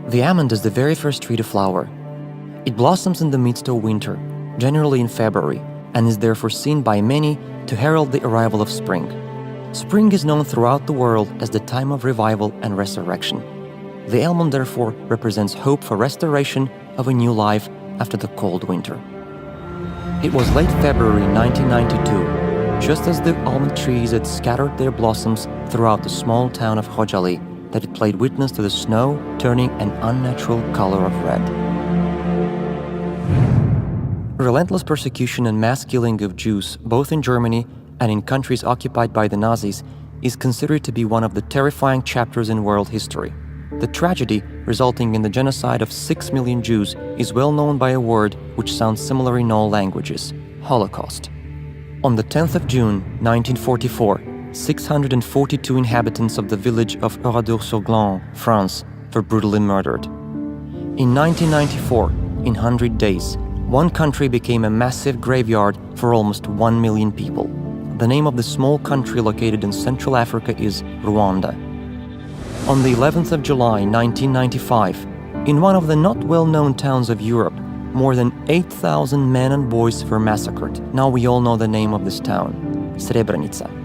The almond is the very first tree to flower. It blossoms in the midst of winter, generally in February, and is therefore seen by many to herald the arrival of spring. Spring is known throughout the world as the time of revival and resurrection. The almond therefore represents hope for restoration of a new life after the cold winter. It was late February 1992, just as the almond trees had scattered their blossoms throughout the small town of Khojaly, that it played witness to the snow turning an unnatural color of red. Relentless persecution and mass killing of Jews, both in Germany and in countries occupied by the Nazis, is considered to be one of the terrifying chapters in world history. The tragedy, resulting in the genocide of 6 million Jews, is well known by a word which sounds similar in all languages: Holocaust. On the 10th of June, 1944, 642 inhabitants of the village of Oradour-sur-Glane, France, were brutally murdered. In 1994, in 100 days, one country became a massive graveyard for almost 1 million people. The name of the small country located in Central Africa is Rwanda. On the 11th of July 1995, in one of the not well-known towns of Europe, more than 8,000 men and boys were massacred. Now we all know the name of this town, Srebrenica.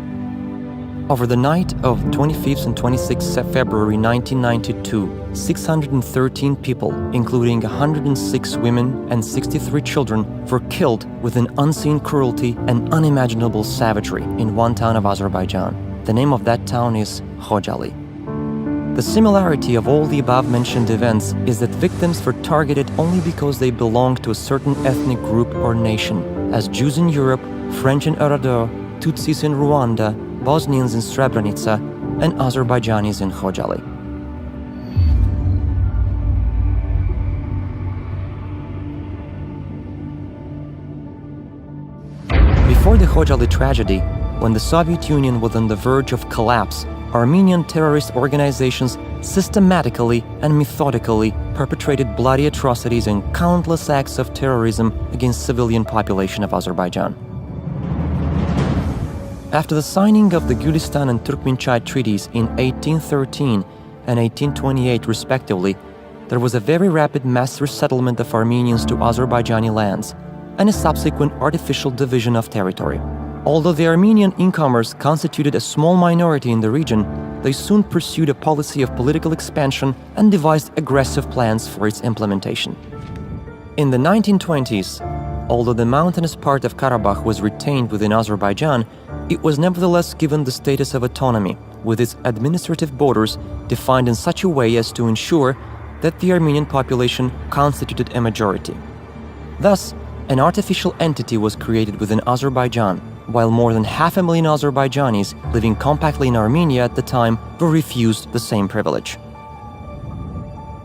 Over the night of 25th and 26th February 1992, 613 people, including 106 women and 63 children, were killed with an unseen cruelty and unimaginable savagery in one town of Azerbaijan. The name of that town is Khojaly. The similarity of all the above-mentioned events is that victims were targeted only because they belonged to a certain ethnic group or nation, as Jews in Europe, French in Oradour, Tutsis in Rwanda, Bosnians in Srebrenica, and Azerbaijanis in Khojaly. Before the Khojaly tragedy, when the Soviet Union was on the verge of collapse, Armenian terrorist organizations systematically and methodically perpetrated bloody atrocities and countless acts of terrorism against civilian population of Azerbaijan. After the signing of the Gülistan and Turkmenchai treaties in 1813 and 1828 respectively, there was a very rapid mass resettlement of Armenians to Azerbaijani lands and a subsequent artificial division of territory. Although the Armenian incomers constituted a small minority in the region, they soon pursued a policy of political expansion and devised aggressive plans for its implementation. In the 1920s, although the mountainous part of Karabakh was retained within Azerbaijan, it was nevertheless given the status of autonomy, with its administrative borders defined in such a way as to ensure that the Armenian population constituted a majority. Thus, an artificial entity was created within Azerbaijan, while more than 500,000 Azerbaijanis living compactly in Armenia at the time were refused the same privilege.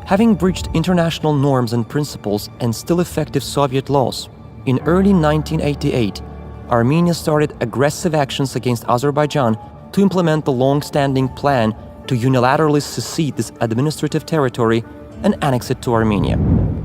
Having breached international norms and principles and still effective Soviet laws, in early 1988, Armenia started aggressive actions against Azerbaijan to implement the long-standing plan to unilaterally secede this administrative territory and annex it to Armenia.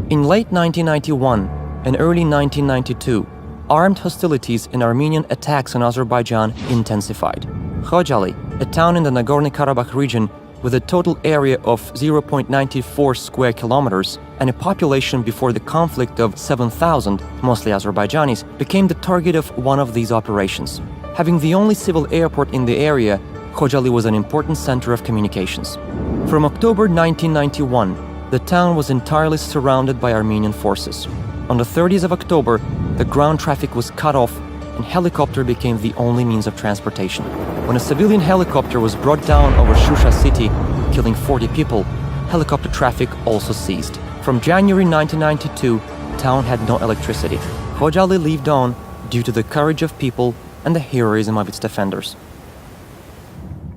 In late 1991 and early 1992, armed hostilities and Armenian attacks on Azerbaijan intensified. Khojaly, a town in the Nagorno-Karabakh region with a total area of 0.94 square kilometers and a population before the conflict of 7,000, mostly Azerbaijanis, became the target of one of these operations. Having the only civil airport in the area, Khojaly was an important center of communications. From October 1991, the town was entirely surrounded by Armenian forces. On the 30th of October, the ground traffic was cut off and helicopter became the only means of transportation. When a civilian helicopter was brought down over Shusha city, killing 40 people, helicopter traffic also ceased. From January 1992, the town had no electricity. Khojaly lived on due to the courage of people and the heroism of its defenders.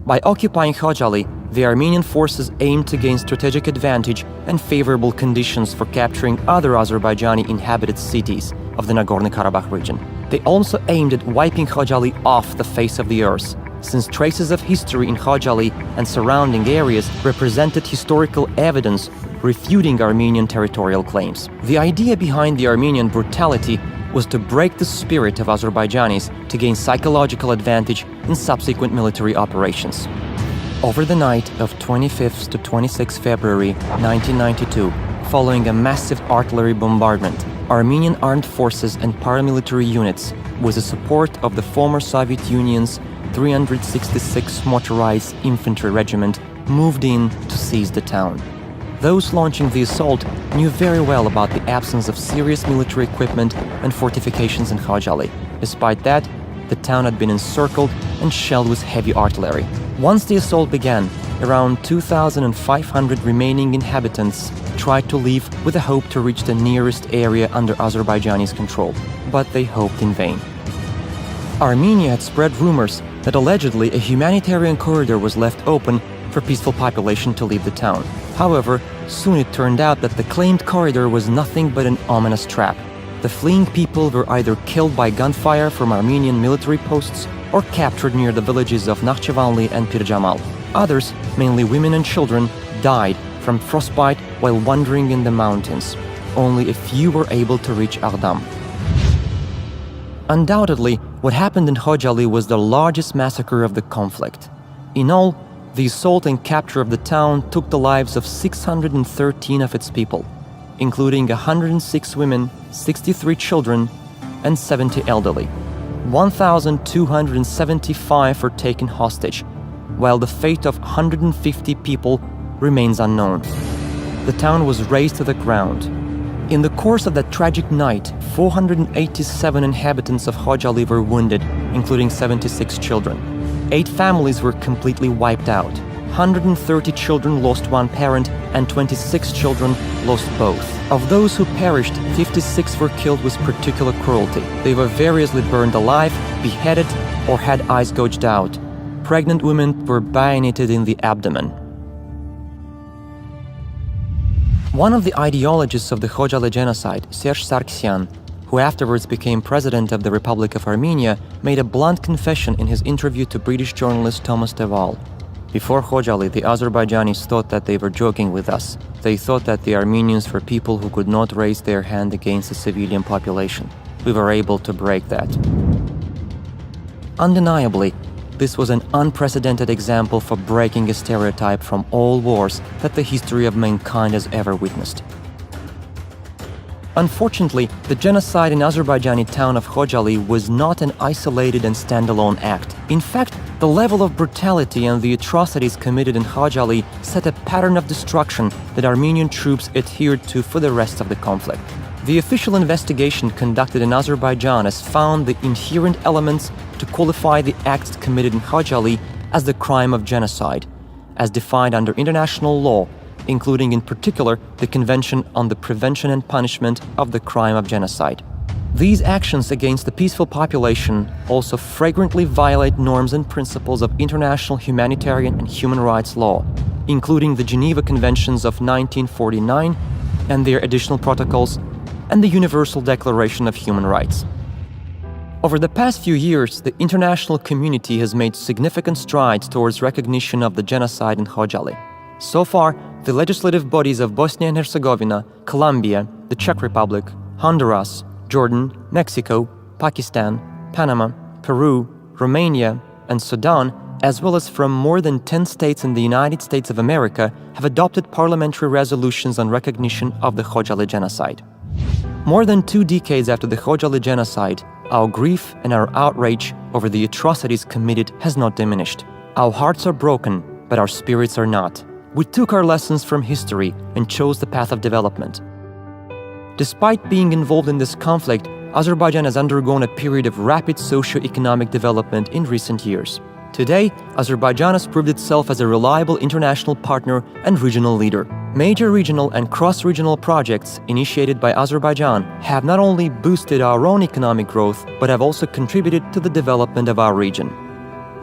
By occupying Khojaly, the Armenian forces aimed to gain strategic advantage and favorable conditions for capturing other Azerbaijani inhabited cities of the Nagorno-Karabakh region. They also aimed at wiping Khojaly off the face of the earth, since traces of history in Khojaly and surrounding areas represented historical evidence refuting Armenian territorial claims. The idea behind the Armenian brutality was to break the spirit of Azerbaijanis to gain psychological advantage in subsequent military operations. Over the night of 25th to 26 February 1992, following a massive artillery bombardment, Armenian armed forces and paramilitary units, with the support of the former Soviet Union's 366th Motorized Infantry Regiment, moved in to seize the town. Those launching the assault knew very well about the absence of serious military equipment and fortifications in Khojaly. Despite that, the town had been encircled and shelled with heavy artillery. Once the assault began, around 2,500 remaining inhabitants tried to leave with the hope to reach the nearest area under Azerbaijani's control, but they hoped in vain. Armenia had spread rumors that allegedly a humanitarian corridor was left open for peaceful population to leave the town. However, soon it turned out that the claimed corridor was nothing but an ominous trap. The fleeing people were either killed by gunfire from Armenian military posts or captured near the villages of Nakhchivanli and Pirjamal. Others, mainly women and children, died from frostbite while wandering in the mountains. Only a few were able to reach Aghdam. Undoubtedly, what happened in Khojaly was the largest massacre of the conflict. In all, the assault and capture of the town took the lives of 613 of its people, including 106 women, 63 children, and 70 elderly. 1,275 were taken hostage, while the fate of 150 people remains unknown. The town was razed to the ground. In the course of that tragic night, 487 inhabitants of Khojaly were wounded, including 76 children. 8 families were completely wiped out. 130 children lost one parent and 26 children lost both. Of those who perished, 56 were killed with particular cruelty. They were variously burned alive, beheaded, or had eyes gouged out. Pregnant women were bayoneted in the abdomen. One of the ideologists of the Khojaly genocide, Serge Sargsyan, who afterwards became president of the Republic of Armenia, made a blunt confession in his interview to British journalist Thomas Deval. Before Khojaly, the Azerbaijanis thought that they were joking with us. They thought that the Armenians were people who could not raise their hand against the civilian population. We were able to break that. Undeniably, this was an unprecedented example for breaking a stereotype from all wars that the history of mankind has ever witnessed. Unfortunately, the genocide in Azerbaijani town of Khojaly was not an isolated and standalone act. In fact, the level of brutality and the atrocities committed in Khojaly set a pattern of destruction that Armenian troops adhered to for the rest of the conflict. The official investigation conducted in Azerbaijan has found the inherent elements to qualify the acts committed in Khojaly as the crime of genocide, as defined under international law, including in particular the Convention on the Prevention and Punishment of the Crime of Genocide. These actions against the peaceful population also flagrantly violate norms and principles of international humanitarian and human rights law, including the Geneva Conventions of 1949 and their additional protocols, and the Universal Declaration of Human Rights. Over the past few years, the international community has made significant strides towards recognition of the genocide in Khojaly. So far, the legislative bodies of Bosnia and Herzegovina, Colombia, the Czech Republic, Honduras, Jordan, Mexico, Pakistan, Panama, Peru, Romania, and Sudan, as well as from more than 10 states in the United States of America, have adopted parliamentary resolutions on recognition of the Khojaly genocide. More than 2 decades after the Khojaly genocide, our grief and our outrage over the atrocities committed has not diminished. Our hearts are broken, but our spirits are not. We took our lessons from history and chose the path of development. Despite being involved in this conflict, Azerbaijan has undergone a period of rapid socio-economic development in recent years. Today, Azerbaijan has proved itself as a reliable international partner and regional leader. Major regional and cross-regional projects initiated by Azerbaijan have not only boosted our own economic growth, but have also contributed to the development of our region.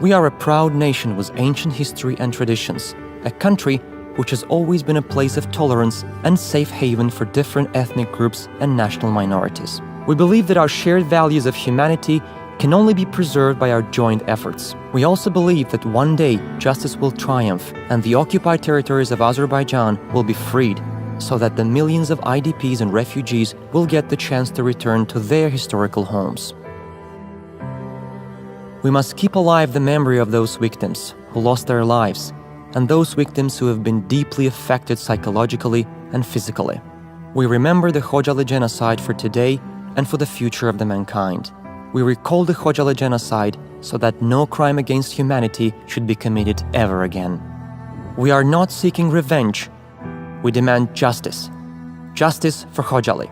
We are a proud nation with ancient history and traditions, a country which has always been a place of tolerance and safe haven for different ethnic groups and national minorities. We believe that our shared values of humanity can only be preserved by our joint efforts. We also believe that one day justice will triumph and the occupied territories of Azerbaijan will be freed, so that the millions of IDPs and refugees will get the chance to return to their historical homes. We must keep alive the memory of those victims who lost their lives and those victims who have been deeply affected psychologically and physically. We remember the Khojaly genocide for today and for the future of the mankind. We recall the Khojaly genocide so that no crime against humanity should be committed ever again. We are not seeking revenge. We demand justice. Justice for Khojaly.